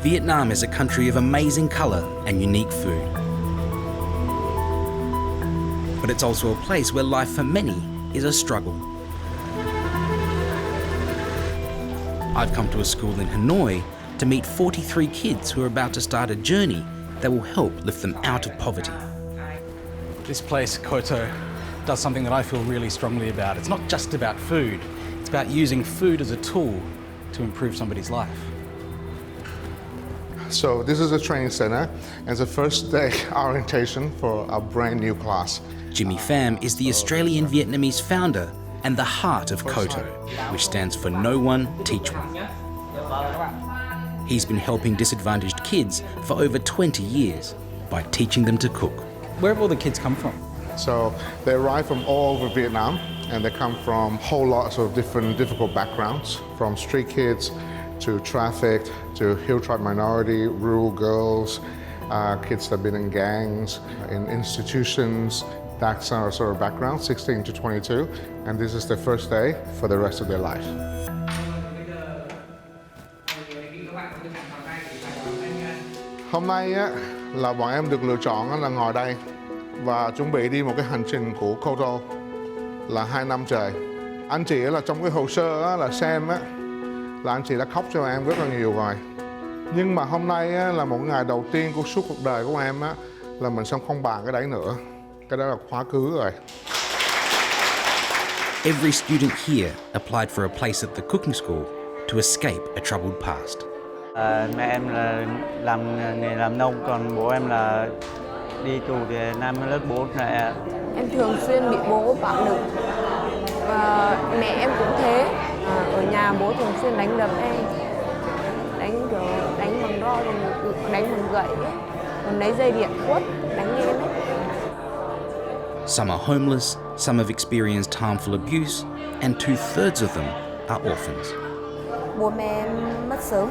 Vietnam is a country of amazing colour and unique food. But it's also a place where life for many is a struggle. I've come to a school in Hanoi to meet 43 kids who are about to start a journey that will help lift them out of poverty. This place, KOTO, does something that I feel really strongly about. It's not just about food, it's about using food as a tool to improve somebody's life. So this is a training center and it's the first day orientation for a brand new class. Jimmy Pham is the Australian Vietnamese founder and the heart of KOTO, which stands for No One, Teach One. He's been helping disadvantaged kids for over 20 years by teaching them to cook. Where have all the kids come from? So they arrive from all over Vietnam and they come from whole lots of different difficult backgrounds, from street kids to trafficked, to hill tribe minority, rural girls, kids that have been in gangs, in institutions, that sort of background, 16 to 22, and this is the first day for the rest of their life. Hôm nay là bọn em được lựa chọn là ngồi đây và chuẩn bị đi một cái hành trình của KOTO là 2 năm trời. Anh chị là trong cái hồ sơ là xem là anh chị đã khóc cho em rất là nhiều rồi. Nhưng mà hôm nay là một ngày đầu tiên của suốt cuộc đời của em là mình sẽ không bàn cái đấy nữa. Cái đó là quá khứ rồi. Every student here applied for a place at the cooking school to escape a troubled past. Mẹ em là làm nghề làm nông, còn bố em là đi tù thì năm lớp 4 này. Em thường xuyên bị bố bạo lực. Mẹ em cũng thế. Ở nhà bố thường xuyên đánh đập em, đánh bằng roi, đánh bằng gậy, còn lấy dây điện quất đánh em ấy. Some are homeless, some have experienced harmful abuse, and 2/3 of them are orphans. Bố mẹ em mất sớm,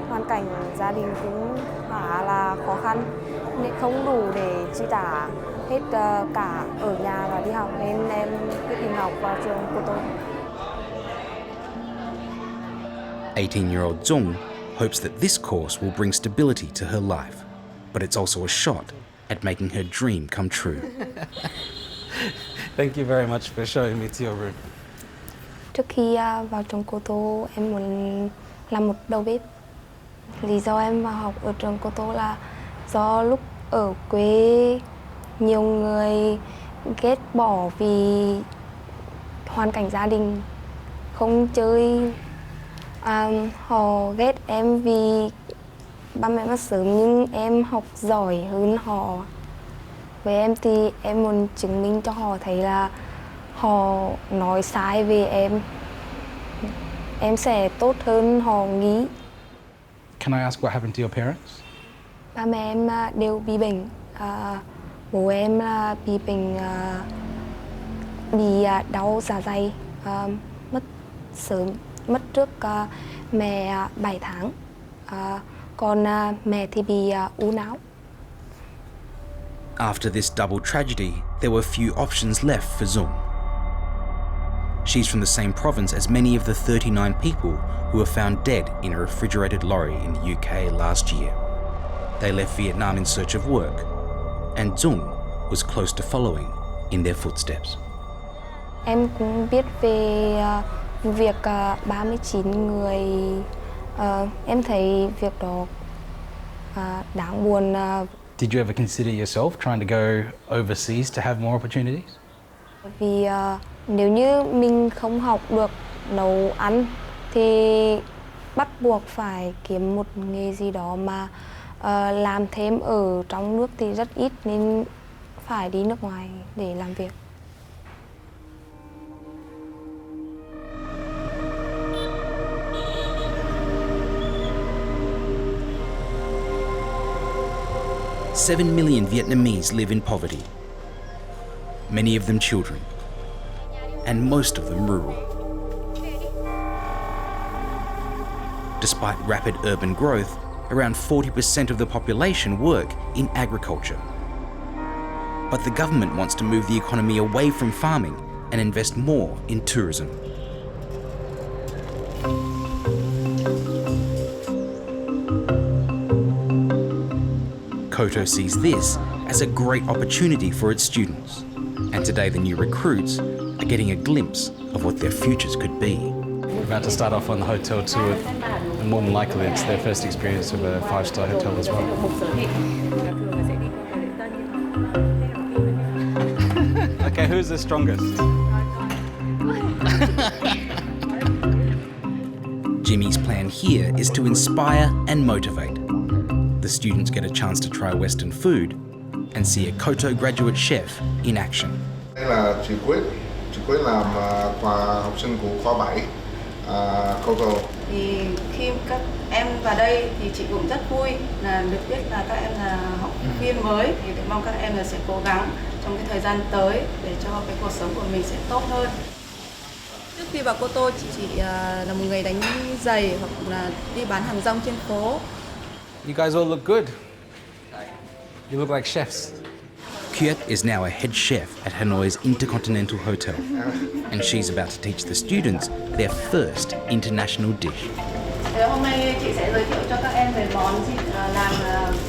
hoàn cảnh gia đình cũng khá là khó khăn, nên không đủ để chi trả hết cả ở nhà và đi học, nên em quyết định học vào trường KOTO. 18-year-old Dung hopes that this course will bring stability to her life, but it's also a shot at making her dream come true. Thank you very much for showing me to your room. Trước khi vào trường KOTO, em muốn làm một đầu bếp. Lý do em vào học ở trường KOTO là do lúc ở quê nhiều người ghét bỏ vì hoàn cảnh gia đình, không chơi. Họ ghét em vì ba mẹ mất sớm, nhưng em học giỏi hơn họ. Với em thì em muốn chứng minh cho họ thấy là họ nói sai về em sẽ tốt hơn họ nghĩ. Can I ask what happened to your parents? Ba mẹ em đều bị bệnh. Bố em là bị bệnh, bị đau dạ dày, mất sớm, mất trước mẹ 7 tháng. Còn mẹ thì bị u não. After this double tragedy, there were few options left for Dung. She's from the same province as many of the 39 people who were found dead in a refrigerated lorry in the UK last year. They left Vietnam in search of work, and Dung was close to following in their footsteps. Em cũng biết về việc 39 người. Em thấy việc đó đáng buồn. Did you ever consider yourself trying to go overseas to have more opportunities? Vì nếu như mình không học được nấu ăn thì bắt buộc phải kiếm một nghề gì đó mà làm thêm ở trong nước thì rất ít, nên phải đi nước ngoài để làm việc. Seven million Vietnamese live in poverty, many of them children, and most of them rural. Despite rapid urban growth, around 40% of the population work in agriculture. But the government wants to move the economy away from farming and invest more in tourism. KOTO sees this as a great opportunity for its students, and today the new recruits are getting a glimpse of what their futures could be. We're about to start off on the hotel tour, and more than likely it's their first experience of a five-star hotel as well. Okay, who's the strongest? Jimmy's plan here is to inspire and motivate. The students get a chance to try Western food and see a KOTO graduate chef in action. Đây là chị Quyết làm học sinh của khóa 7 KOTO. Thì khi các em vào đây thì chị cũng rất vui là được biết là các em là học viên mới, thì mong các em là sẽ cố gắng trong cái thời gian tới để cho cái cuộc sống của mình sẽ tốt hơn. Trước khi vào KOTO chị chỉ là một người đánh giày hoặc là đi bán hàng rong trên phố. You guys all look good. You look like chefs. Kiet is now a head chef at Hanoi's Intercontinental Hotel, and she's about to teach the students their first international dish. Hôm nay chị sẽ giới thiệu cho các em về món làm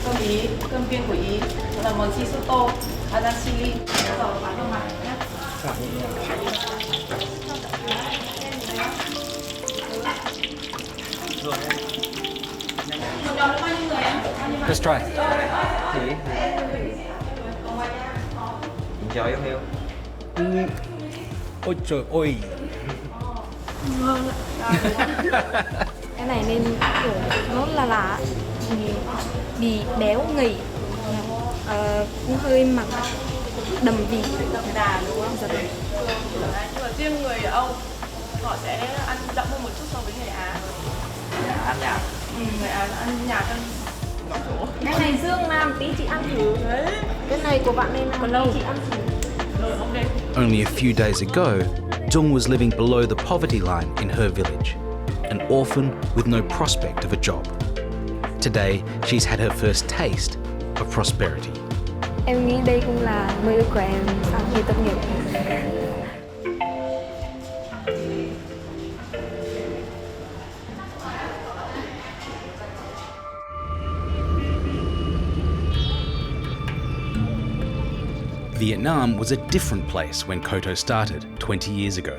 cơm Ý, cơm viên của Ý, đó là món risotto, Adam Liaw. Let's try. Giỏi không Liêu? Ôi trời ơi. Cái này nên kiểu nó là lạ, vì béo ngậy, cũng hơi mặn, đậm vị. Đậm đà đúng không? Dạ vâng. Nhưng mà riêng người Âu họ sẽ ăn đậm hơn một chút so với người Á. Ăn nhạt. Người Á ăn nhạt hơn. Cái này Dương làm tí chị ăn thử. Cái này của bạn nên còn lâu chị ăn thử. Only a few days ago, Dung was living below the poverty line in her village, an orphan with no prospect of a job. Today, she's had her first taste of prosperity. Em nghĩ đây cũng là mơ ước của em sau khi tốt nghiệp. Vietnam was a different place when KOTO started 20 years ago.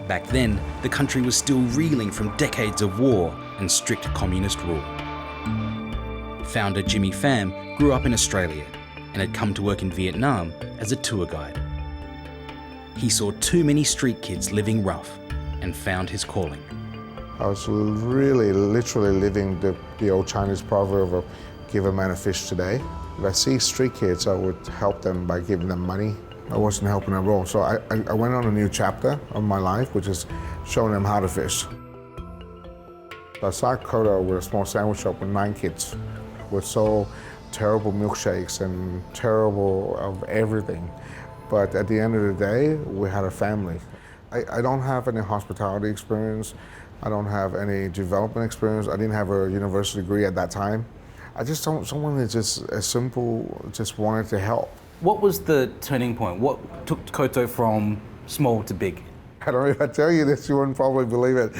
Back then, the country was still reeling from decades of war and strict communist rule. Founder Jimmy Pham grew up in Australia and had come to work in Vietnam as a tour guide. He saw too many street kids living rough and found his calling. I was really, literally living the old Chinese proverb of give a man a fish today. If I see street kids, I would help them by giving them money. I wasn't helping them at all. So I went on a new chapter of my life, which is showing them how to fish. I started KOTO with a small sandwich shop with 9 kids. We sold terrible milkshakes and terrible of everything. But at the end of the day, we had a family. I don't have any hospitality experience. I don't have any development experience. I didn't have a university degree at that time. I just don't, someone that's just as simple, just wanted to help. What was the turning point? What took KOTO from small to big? I don't know if I tell you this, you wouldn't probably believe it.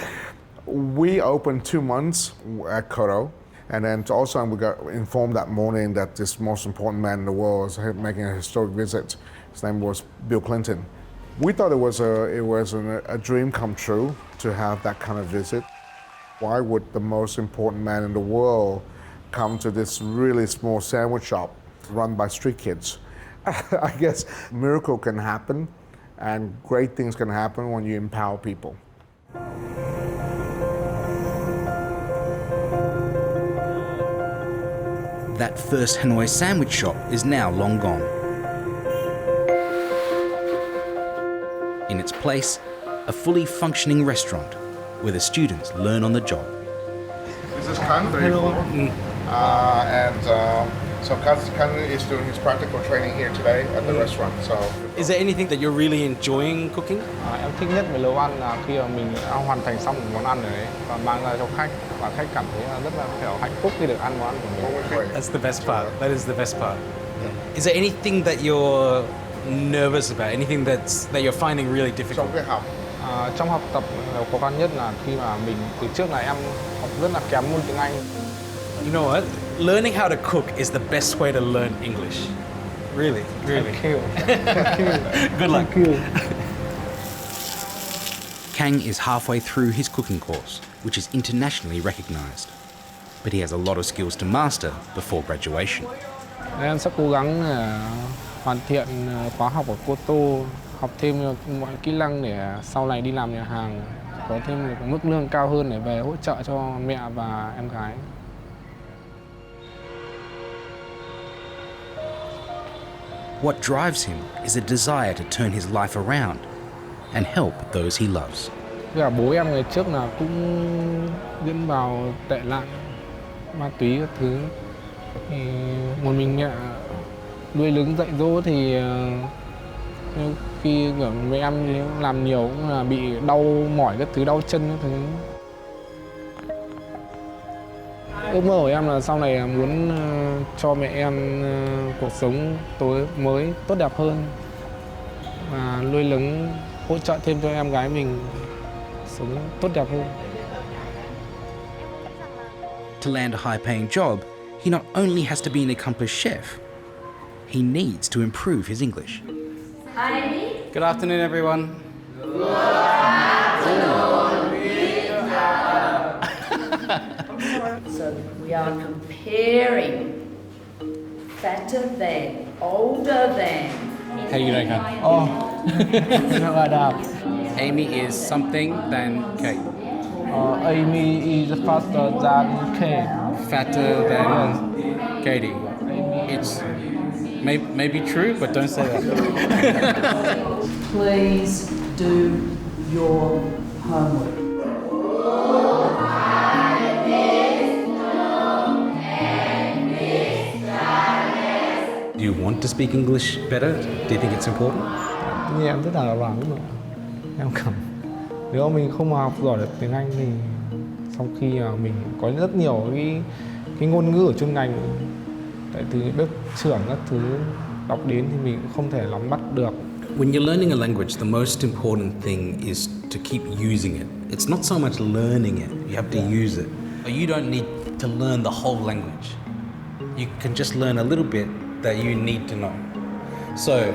We opened 2 months at KOTO, and then all of a sudden we got informed that morning that this most important man in the world was making a historic visit. His name was Bill Clinton. We thought it was a dream come true to have that kind of visit. Why would the most important man in the world come to this really small sandwich shop run by street kids? I guess a miracle can happen and great things can happen when you empower people. That first Hanoi sandwich shop is now long gone. In its place, a fully functioning restaurant where the students learn on the job. This is Khanh. So Khanh is doing his practical training here today at the restaurant. So, Is there anything that you're really enjoying cooking? Em thích nhất về nấu ăn là khi mà mình đã hoàn thành xong một món ăn rồi và mang ra cho khách và khách cảm thấy rất là kiểu hạnh phúc khi được ăn món ăn của mình. That's the best part. That is the best part. Is there anything that you're nervous about? Anything that you're finding really difficult? trong cái học, Trong học tập khó khăn nhất là khi mà mình từ trước là em học rất là kém môn tiếng Anh. You know what? Learning how to cook is the best way to learn English. Really, really. Thank you. Thank you. Good luck. Thank you. Khanh is halfway through his cooking course, which is internationally recognised. But he has a lot of skills to master before graduation. Em sẽ cố gắng hoàn thiện khóa học ở KOTO, học thêm mọi kỹ năng để sau này đi làm nhà hàng, có thêm một mức lương cao hơn để về hỗ trợ cho mẹ và em gái. What drives him is a desire to turn his life around and help those he loves. Cả bố em ngày trước là cũng dẫn vào tệ nạn, ma túy các thứ. Thì một mình mẹ nuôi nấng dạy dỗ thì khi kiểu mẹ em làm nhiều cũng là bị đau mỏi các thứ, đau chân các thứ. Ước mơ của em là sau này muốn cho mẹ em cuộc sống mới tốt đẹp hơn và nuôi nấng hỗ trợ thêm cho em gái mình sống tốt đẹp hơn. To land a high-paying job, he not only has to be an accomplished chef, he needs to improve his English. Good afternoon, everyone. So we are comparing fatter than, older than. How you doing, Khanh? Oh, hello Adam. Amy is something than Kate. Amy is faster than Kate. Fatter than Katie. It's maybe true, but don't say that. Please do your homework. Do you want to speak English better? Do you think it's important? Như em rất là lo lắng rồi. Em cảm nếu mình không học giỏi được tiếng Anh thì sau khi mình có rất nhiều cái ngôn ngữ ở chuyên ngành, tại từ bếp trưởng các thứ đọc đến thì mình cũng không thể nắm bắt được. When you're learning a language, the most important thing is to keep using it. It's not so much learning it, you have to use it. You don't need to learn the whole language. You can just learn a little bit that you need to know. So,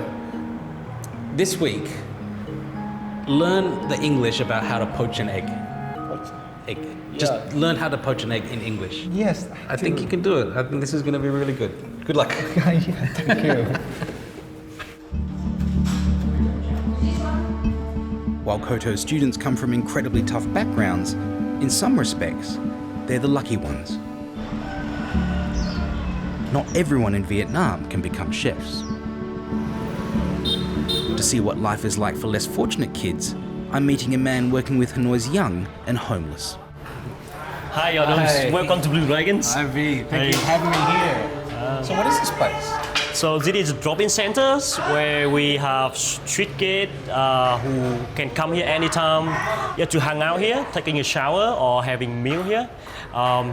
this week, learn the English about how to poach an egg. Egg. Just learn how to poach an egg in English. Yes, I think you can do it. I think this is going to be really good. Good luck. Thank you. While KOTO students come from incredibly tough backgrounds, in some respects, they're the lucky ones. Not everyone in Vietnam can become chefs. To see what life is like for less fortunate kids, I'm meeting a man working with Hanoi's young and homeless. Hi, Adam. Welcome to Blue Dragons. Hi, V. Thank you for having me here. So what is this place? So this is drop-in centers where we have street kids who can come here anytime, to hang out here, taking a shower or having meal here.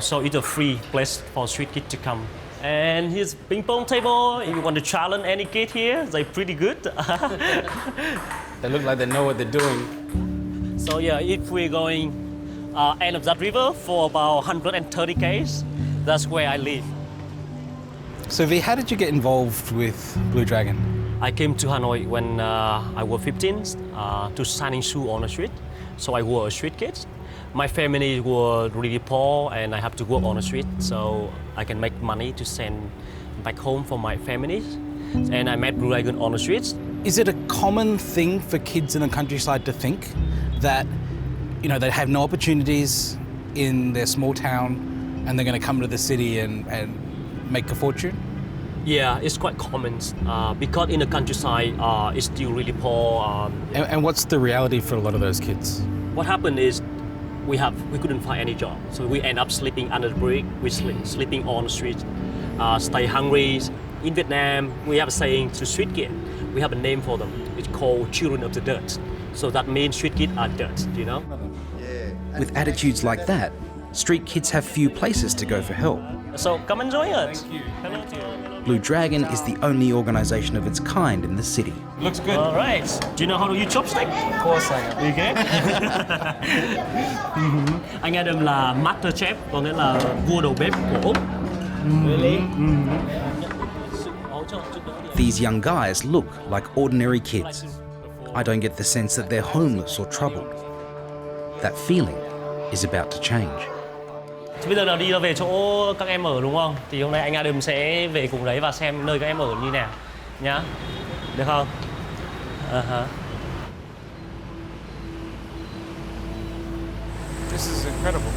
So it's a free place for street kids to come. And here's ping pong table. If you want to challenge any kid here, they're pretty good. They look like they know what they're doing. So yeah, if we're going end of that river for about 130 km, that's where I live. So V, how did you get involved with Blue Dragon? I came to Hanoi when I was 15 to selling shoes on the street. So I was a street kid. My family were really poor and I have to work on the street so I can make money to send back home for my families. And I met Blue Dragon on the streets. Is it a common thing for kids in the countryside to think that, they have no opportunities in their small town and they're going to come to the city and make a fortune? Yeah, it's quite common because in the countryside it's still really poor. And what's the reality for a lot of those kids? What happened is we couldn't find any job, so we end up sleeping under the bridge, sleeping on the street, stay hungry. In Vietnam, we have a saying to street kids. We have a name for them. It's called children of the dirt. So that means street kids are dirt, With attitudes like that, street kids have few places to go for help. So come and join us. Thank you. Hello to you. Blue Dragon is the only organisation of its kind in the city. Looks good. All right. Do you know how to use chopstick? Of course I am. Okay. Anh Adam là master chef, có nghĩa là vua đầu bếp của Úc. Really? These young guys look like ordinary kids. I don't get the sense that they're homeless or troubled. That feeling is about to change. Bây giờ là đi về chỗ các em ở đúng không? Thì hôm nay anh Adam sẽ về cùng đấy và xem nơi các em ở như nào nhá. Được không? This is incredible.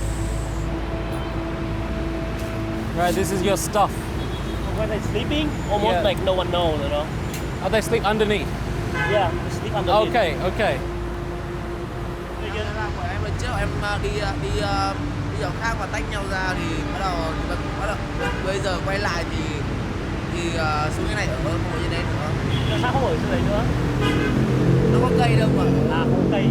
Right, this is your stuff. When they're sleeping, almost Yeah. like no one knows, you know. Oh, they sleep underneath. Yeah, they sleep underneath. Okay, okay. Em lần trước em đi dọc khác và tách nhau ra thì bắt đầu bây giờ quay lại thì xuống cái này ở không có như thế nữa. Sao không ở chỗ đấy nữa? Nó có cây đâu mà. À, không có cây.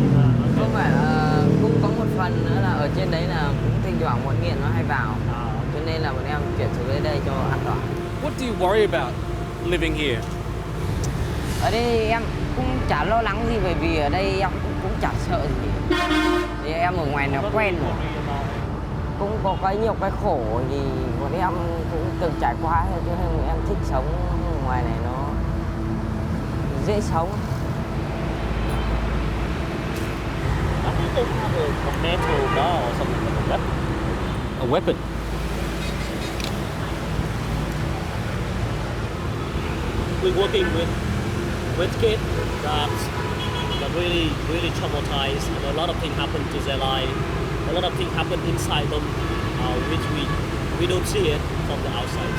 Không phải là cũng có một phần nữa là ở trên đấy là cũng thỉnh thoảng bọn nghiện nó hay vào, cho nên là bọn em chuyển xuống đến đây cho an toàn. What do you worry about living here? Ở đây em cũng chả lo lắng gì bởi vì ở đây em cũng chả sợ gì. Thì em ở ngoài nó quen rồi. Cũng có cái nhiều cái khổ thì bọn em cũng từng trải qua, cho nên em thích sống ở ngoài này nó dễ sống. You don't have a metal bar or something like that? A weapon. We're working with kids that really traumatized, and a lot of things happen to their life. A lot of things happen inside them, which we don't see it from the outside.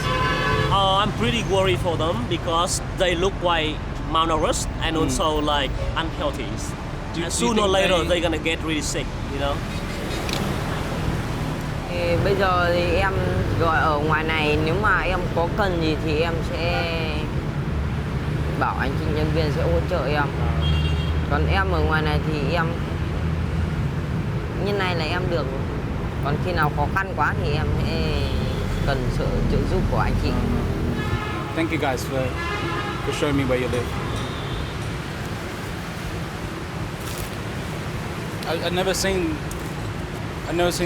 I'm pretty worried for them because they look quite malnourished and also like unhealthy. And sooner or later they're gonna get really sick, you know. Thì bây giờ thì em gọi ở ngoài này, nếu mà em có cần gì thì em sẽ bảo anh chị nhân viên sẽ hỗ trợ em. Còn em ở ngoài này thì em như này là em được. Còn khi nào khó khăn quá thì em sẽ cần sự trợ giúp của anh chị. Thank you guys for showing me where you live. I've never seen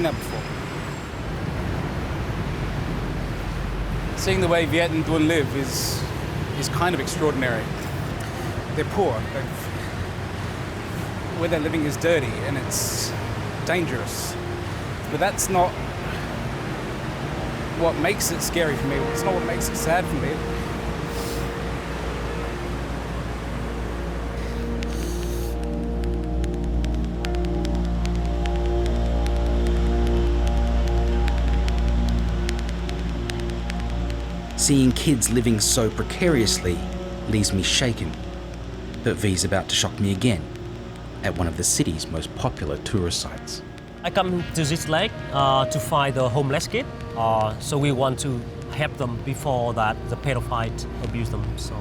that before. Seeing the way Viet and Duan live is kind of extraordinary. They're poor. Where they're living is dirty and it's dangerous. But that's not what makes it scary for me. It's not what makes it sad for me. Seeing kids living so precariously leaves me shaken. But V's about to shock me again at one of the city's most popular tourist sites. I come to this lake to find the homeless kid. So we want to help them before that the pedophiles abuse them. So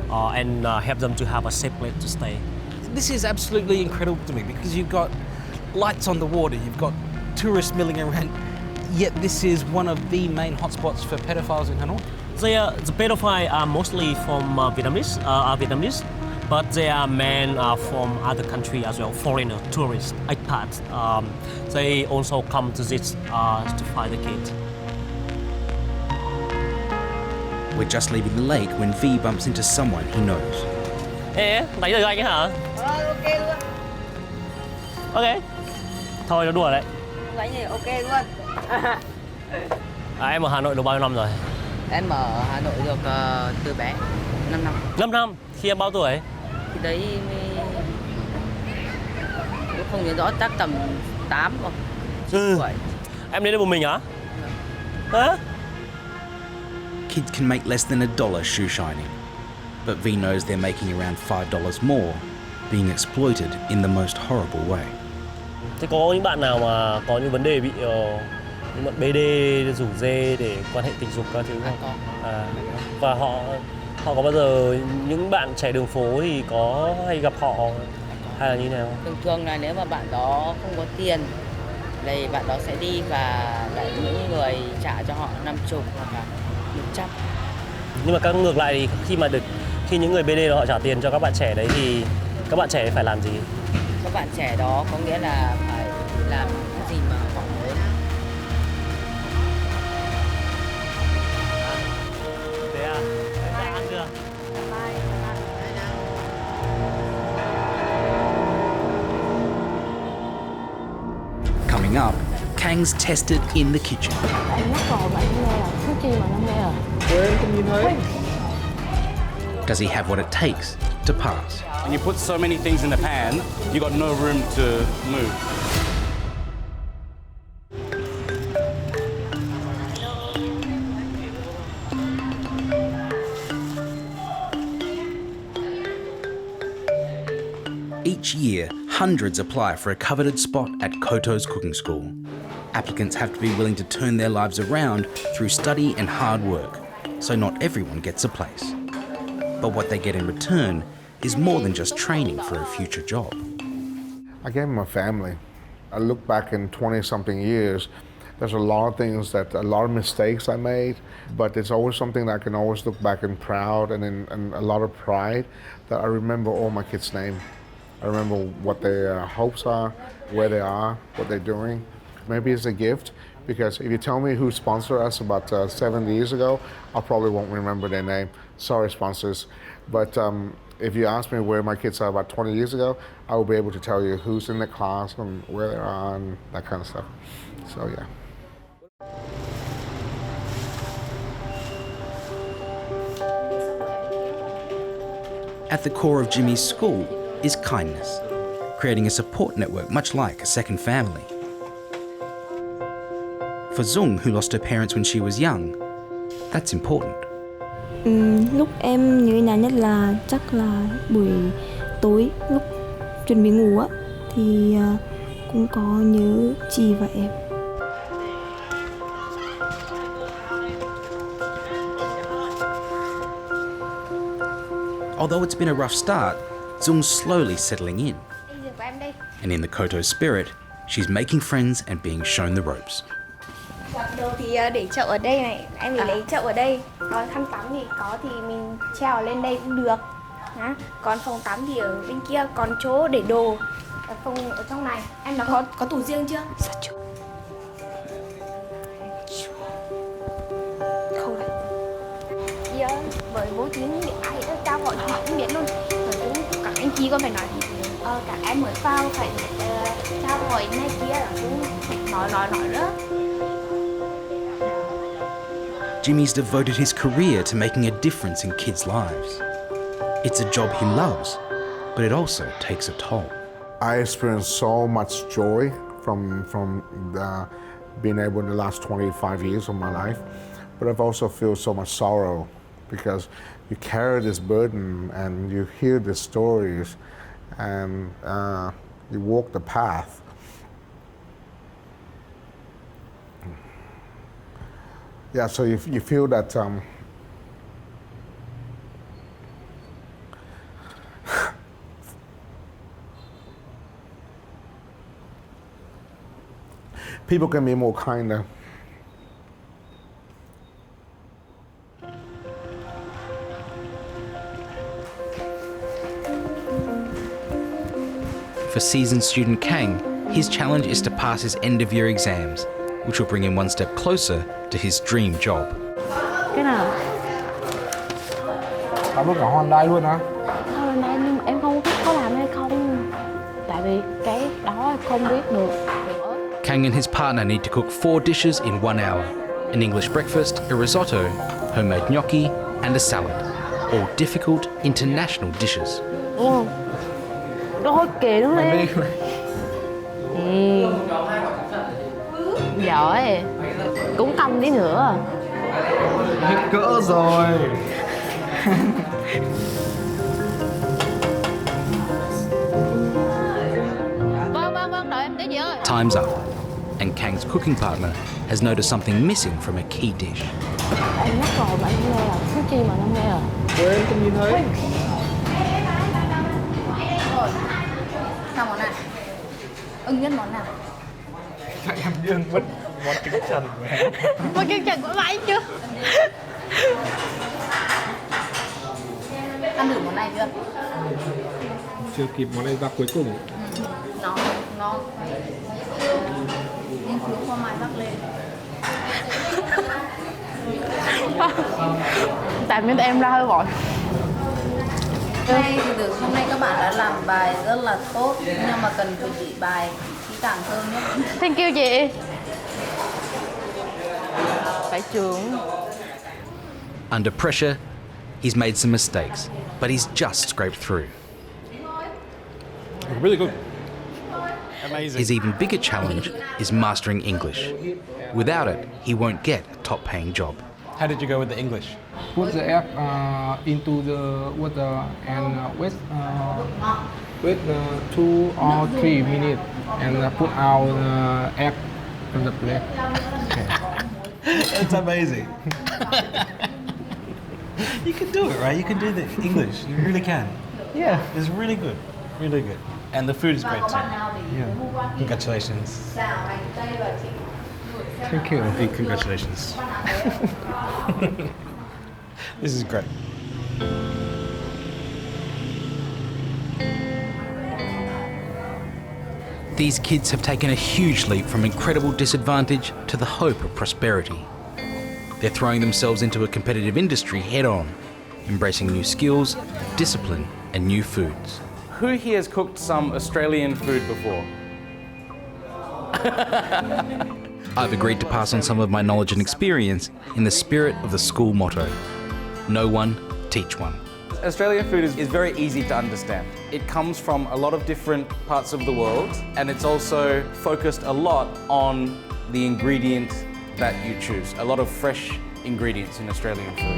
and help them to have a safe place to stay. This is absolutely incredible to me because you've got lights on the water, you've got tourists milling around, yet this is one of the main hotspots for pedophiles in Hanoi. The pedophiles are mostly from Vietnamese, but they are men from other countries as well, foreigner, tourists, expats. They also come to this to find the kid. We're just leaving the lake when V bumps into someone he knows. Ê, đánh được anh ấy hả? Ok luôn. Ok. Thôi nó đùa đấy. Đánh thì ok luôn. Em ở Hà Nội được bao nhiêu năm rồi? Em ở Hà Nội được từ bé 5 năm. 5 năm. Khi em bao tuổi? Thì đấy cũng không nhớ rõ, chắc tầm 8 hoặc 9 tuổi. Em đến đây một mình hả? Hả? Kids can make less than $1 shoe shining, but V knows they're making around $5 more, being exploited in the most horrible way. Thế có những bạn nào mà có những vấn đề bị những bạn BD rủ dê để quan hệ tình dục các thứ không? Và họ có bao giờ những bạn trẻ đường phố thì có hay gặp họ hay là như nào? Thường thường là nếu mà bạn đó không có tiền Đây bạn đó sẽ đi và lại những người trả cho họ 50 hoặc là 100. Nhưng mà các ngược lại thì khi những người BD đó họ trả tiền cho các bạn trẻ đấy thì các bạn trẻ phải làm gì? Các bạn trẻ đó có nghĩa là phải làm cái gì mà họ muốn. Thế à? Em ăn chưa? Coming up, Khang's tested in the kitchen. Em nhắc rồi bạn nghe là thứ chi mà năm nghe à? Em không nhìn thấy. Does he have what it takes to pass? When you put so many things in the pan, you got no room to move. Each year, hundreds apply for a coveted spot at KOTO's cooking school. Applicants have to be willing to turn their lives around through study and hard work, so not everyone gets a place. But what they get in return is more than just training for a future job. I gave him a family. I look back in 20-something years, there's a lot of things a lot of mistakes I made, but it's always something that I can always look back and proud and a lot of pride that I remember all my kids' names. I remember what their hopes are, where they are, what they're doing. Maybe it's a gift, because if you tell me who sponsored us about 7 years ago, I probably won't remember their name. Sorry, sponsors. But if you ask me where my kids are about 20 years ago, I will be able to tell you who's in the class and where they are and that kind of stuff. So, yeah. At the core of Jimmy's school is kindness, creating a support network much like a second family. For Dung, who lost her parents when she was young, that's important. Lúc em nhớ nhà nhất là chắc là buổi tối lúc chuẩn bị ngủ á, thì cũng có nhớ chị và em. Although it's been a rough start, Zung's slowly settling in. And in the KOTO spirit, she's making friends and being shown the ropes. Đầu thì để chậu ở đây này, em để lấy chậu ở đây. Còn khăn tắm thì có thì mình treo lên đây cũng được. Còn phòng tắm thì ở bên kia, còn chỗ để đồ ở phòng ở trong này. Em nó có tủ riêng chưa? Không đấy. Giờ với bố trí những ai đó trao hỏi họ cũng biết luôn. Rồi cũng các anh chị có phải nói thì các em mới vào phải trao hỏi này kia là cũng nói đó. Jimmy's devoted his career to making a difference in kids' lives. It's a job he loves, but it also takes a toll. I experienced so much joy from being able in the last 25 years of my life, but I've also felt so much sorrow because you carry this burden and you hear the stories and you walk the path. Yeah, so you feel that people can be more kinder. For seasoned student Khanh, his challenge is to pass his end-of-year exams, which will bring him one step closer to his dream job. Cái nào? Làm luôn cả Hyundai luôn hả? Hyundai nhưng mà em không biết có làm hay không. Tại vì cái đó em không biết được. Khanh and his partner need to cook 4 dishes in 1 hour. An English breakfast, a risotto, homemade gnocchi, and a salad. All difficult international dishes. Đúng không? Đôi kìa đúng lên. Giỏi. Cũng công tí nữa. Hết cỡ rồi. Vâng, đợi em tí chị ơi. Time's up, and Khang's cooking partner has noticed something missing from a key dish. Em nhắc rồi bạn nghe là thứ chi mà năm nghe à? Em không nhìn thấy. Rồi, sao món nào? Ưng nhất món nào? Tại em Dương mất món kính trần của em. Mà kêu Trần có máy chưa? Ăn thử món này chưa? Chưa kịp món này ra cuối cùng. Ngon. Nhưng lúc hoa mai rắc lên. Tại vì em ra hơi vội. Hôm nay các bạn đã làm bài rất là tốt, nhưng mà cần chuẩn bị bài kỹ càng hơn nhé. Thank you chị. Phải trưởng. Under pressure, he's made some mistakes, but he's just scraped through. Really good. Amazing. His even bigger challenge is mastering English. Without it, he won't get a top-paying job. How did you go with the English? Put the egg into the water and wait 2 or 3 minutes and put out the egg on the plate. Okay. That's amazing. You can do it, right? You can do the English. You really can. Yeah. It's really good. Really good. And the food is great too. Yeah. Congratulations. Thank you. Big congratulations. This is great. These kids have taken a huge leap from incredible disadvantage to the hope of prosperity. They're throwing themselves into a competitive industry head-on, embracing new skills, discipline, and new foods. Who here has cooked some Australian food before? I've agreed to pass on some of my knowledge and experience in the spirit of the school motto, know one, teach one. Australian food is very easy to understand. It comes from a lot of different parts of the world, and it's also focused a lot on the ingredient that you choose. A lot of fresh ingredients in Australian food.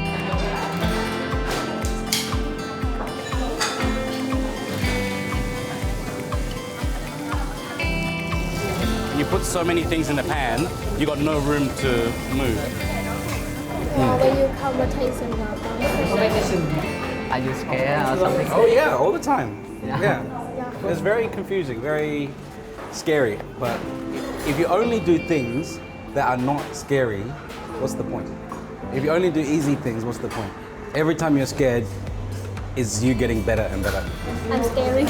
You put so many things in the pan, you got no room to move. When you come and taste and Are you scared or something? Oh yeah, all the time. Yeah. It's very confusing, very scary. But if you only do things that are not scary, what's the point? If you only do easy things, what's the point? Every time you're scared, is you getting better and better. I'm scary.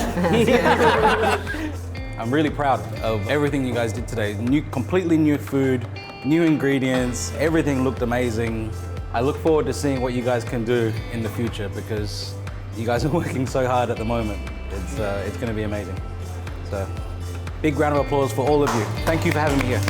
I'm really proud of everything you guys did today. Completely new food, new ingredients, everything looked amazing. I look forward to seeing what you guys can do in the future because you guys are working so hard at the moment. It's going to be amazing. So, big round of applause for all of you. Thank you for having me here.